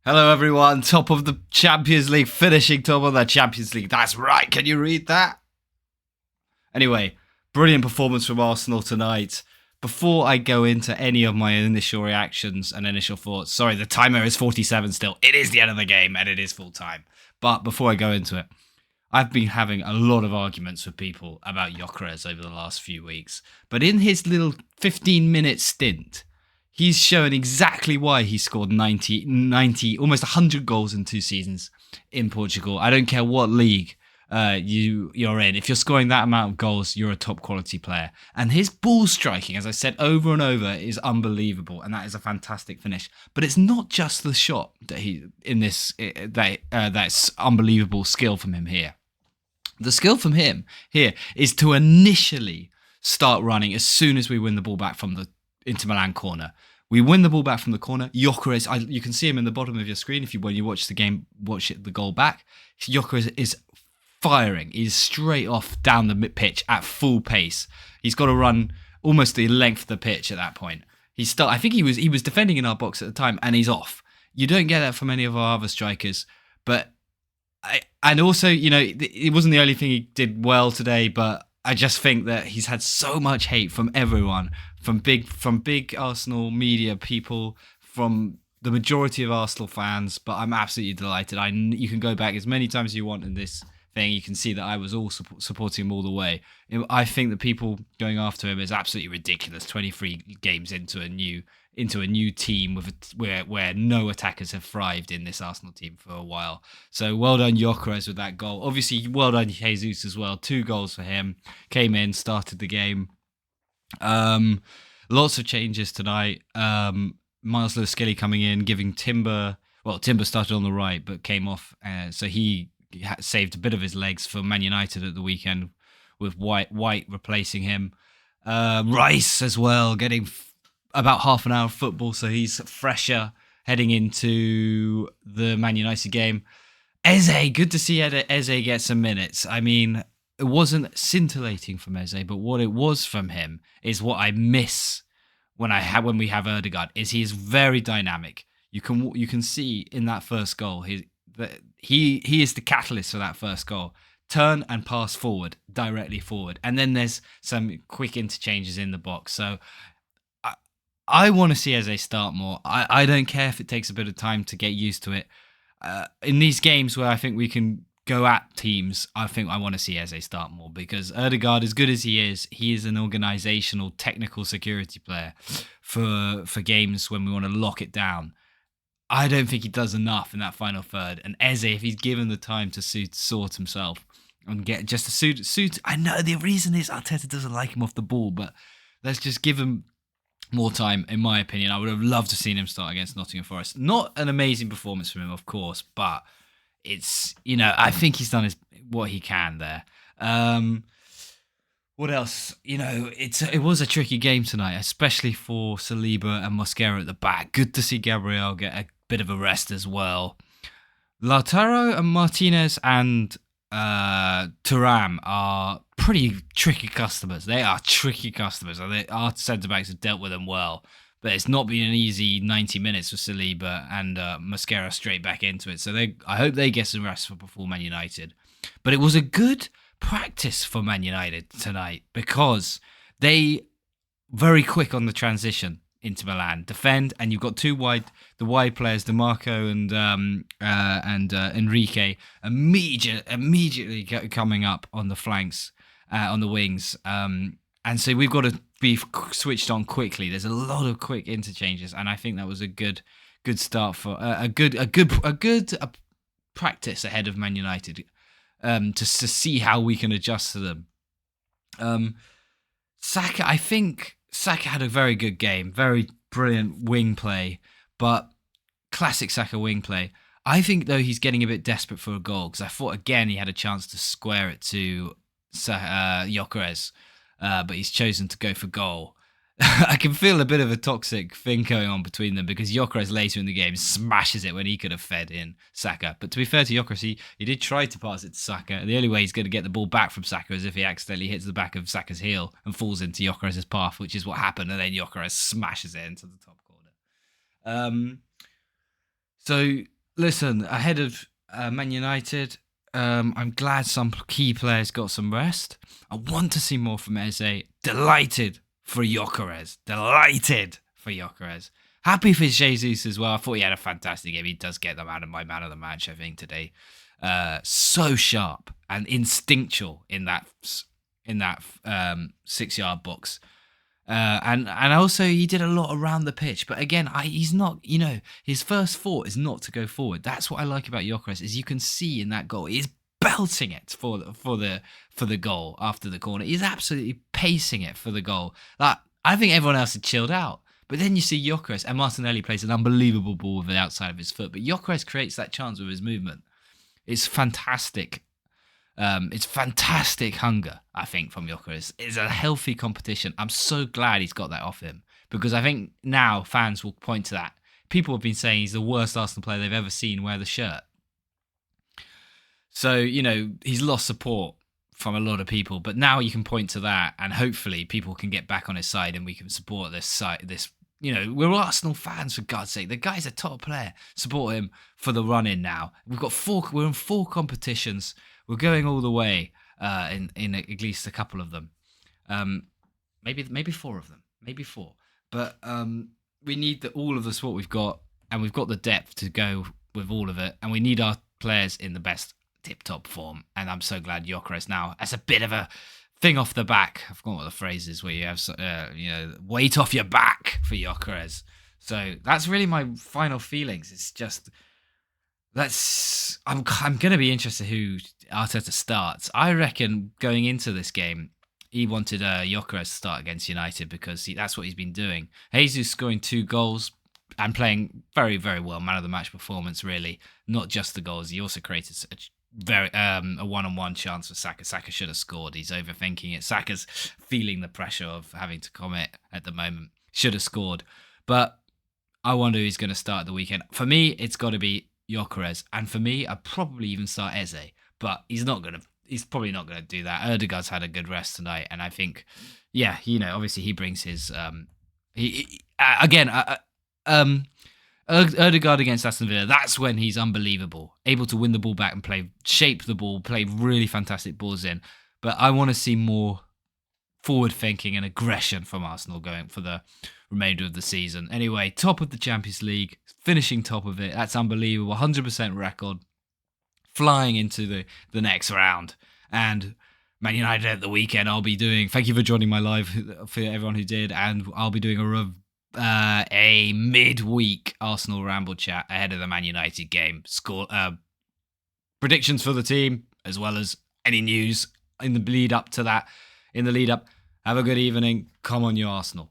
Hello, everyone. Top of the Champions League, finishing top of the Champions League. That's right. Can you read that? Anyway, brilliant performance from Arsenal tonight. Before I go into any of my initial reactions and initial thoughts, sorry, the timer is 47 still. It is the end of the game and it is full time. But before I go into it, I've been having a lot of arguments with people about Gyokeres over the last few weeks. But in his little 15-minute stint, he's shown exactly why he scored 90, almost 100 goals in 2 seasons in Portugal. I don't care what league you're in. If you're scoring that amount of goals, you're a top quality player. And his ball striking, as I said over and over, is unbelievable, and that is a fantastic finish. But it's not just the shot that that's unbelievable skill from him here. The skill from him here is to initially start running as soon as we win the ball back from the Inter Milan corner. We win the ball back from the corner. Gyokeres, you can see him in the bottom of your screen when you watch the game, the goal back. Gyokeres is firing. He's straight off down the pitch at full pace. He's got to run almost the length of the pitch at that point. I think he was defending in our box at the time, and he's off. You don't get that from any of our other strikers, and also, it wasn't the only thing he did well today, but I just think that he's had so much hate from everyone, from big Arsenal media people, from the majority of Arsenal fans. But I'm absolutely delighted. You can go back as many times as you want in this thing. You can see that I was all supporting him all the way. I think that people going after him is absolutely ridiculous. 23 games into a new team where no attackers have thrived in this Arsenal team for a while. So well done Gyokeres with that goal. Obviously, well done Jesus as well. 2 goals for him. Came in, started the game. Lots of changes tonight. Miles Lewis-Skelly coming in, giving Timber started on the right, but came off. So he saved a bit of his legs for Man United at the weekend with White replacing him. Rice as well, getting about half an hour of football, so he's fresher heading into the Man United game. Eze, good to see Eze get some minutes. I mean, it wasn't scintillating from Eze, but what it was from him is what I miss when we have Ødegaard. Is he is very dynamic. You can see in that first goal he is the catalyst for that first goal. Turn and pass forward, directly forward, and then there's some quick interchanges in the box. So I want to see Eze start more. I don't care if it takes a bit of time to get used to it. In these games where I think we can go at teams, I think I want to see Eze start more, because Ødegaard, as good as he is an organizational, technical security player for games when we want to lock it down. I don't think he does enough in that final third. And Eze, if he's given the time to sort himself and get just a suit. I know the reason is Arteta doesn't like him off the ball, but let's just give him more time, in my opinion. I would have loved to have seen him start against Nottingham Forest. Not an amazing performance from him, of course, but it's, I think he's done what he can there. What else? It was a tricky game tonight, especially for Saliba and Mosquera at the back. Good to see Gabriel get a bit of a rest as well. Lautaro and Martinez and Thuram are pretty tricky customers. They are tricky customers. Our centre-backs have dealt with them well. But it's not been an easy 90 minutes for Saliba and Mosquera straight back into it. So I hope they get some rest before Man United. But it was a good practice for Man United tonight, because they very quick on the transition into Milan, defend, and you've got the wide players, DeMarco and Enrique, immediately coming up on the flanks, on the wings, and so we've got to be switched on quickly. There's a lot of quick interchanges, and I think that was a good start for a good practice ahead of Man United, to see how we can adjust to them. Saka, I think Saka had a very good game, very brilliant wing play, but classic Saka wing play. I think, though, he's getting a bit desperate for a goal, because I thought, again, he had a chance to square it to Gyokeres, but he's chosen to go for goal. I can feel a bit of a toxic thing going on between them, because Gyokeres later in the game smashes it when he could have fed in Saka. But to be fair to Gyokeres, he did try to pass it to Saka. The only way he's going to get the ball back from Saka is if he accidentally hits the back of Saka's heel and falls into Gyokeres' path, which is what happened. And then Gyokeres smashes it into the top corner. So Listen, ahead of Man United, I'm glad some key players got some rest. I want to see more from Eze. Delighted for Gyokeres. Delighted for Gyokeres. Happy for Jesus as well. I thought he had a fantastic game. He does get them out of my man of the match, I think, today. So sharp and instinctual in that 6-yard box. And also he did a lot around the pitch, but again, he's not. His first thought is not to go forward. That's what I like about Gyokeres, is you can see in that goal he's belting it for the goal after the corner. He's absolutely pacing it for the goal. Like, I think everyone else had chilled out, but then you see Gyokeres, and Martinelli plays an unbelievable ball with the outside of his foot, but Gyokeres creates that chance with his movement. It's fantastic. It's fantastic hunger, I think, from Gyokeres. It's a healthy competition. I'm so glad he's got that off him, because I think now fans will point to that. People have been saying he's the worst Arsenal player they've ever seen wear the shirt. So, he's lost support from a lot of people, but now you can point to that, and hopefully people can get back on his side and we can support this side. We're Arsenal fans, for God's sake. The guy's a top player. Support him for the run-in now. We're in 4 competitions. We're going all the way in at least a couple of them. Maybe 4 of them. Maybe 4. But we need all of the support we've got, and we've got the depth to go with all of it. And we need our players in the best tip-top form. And I'm so glad Gyokeres now, as a bit of a thing off the back. I forgot what the phrase is, where you have weight off your back for Gyokeres. So that's really my final feelings. It's just I'm going to be interested who Arteta starts. I reckon going into this game, he wanted Gyokeres to start against United because that's what he's been doing. Jesus scoring 2 goals and playing very, very well. Man of the match performance, really. Not just the goals. He also created a one-on-one chance for Saka. Saka should have scored. He's overthinking it. Saka's feeling the pressure of having to commit at the moment. Should have scored. But I wonder who he's going to start at the weekend. For me, it's got to be Gyokeres. And for me, I'd probably even start Eze. But he's probably not going to do that. Erdegaard's had a good rest tonight. And I think, obviously he brings his... Erdegaard against Aston Villa, that's when he's unbelievable. Able to win the ball back and shape the ball, play really fantastic balls in. But I want to see more forward thinking and aggression from Arsenal going for the remainder of the season. Anyway, top of the Champions League, finishing top of it. That's unbelievable. 100% record. Flying into the next round. And Man United at the weekend, I'll be doing... Thank you for joining my live, for everyone who did. And I'll be doing a midweek Arsenal Ramble chat ahead of the Man United game. Predictions for the team, as well as any news in the lead up to that. Have a good evening. Come on, you Arsenal.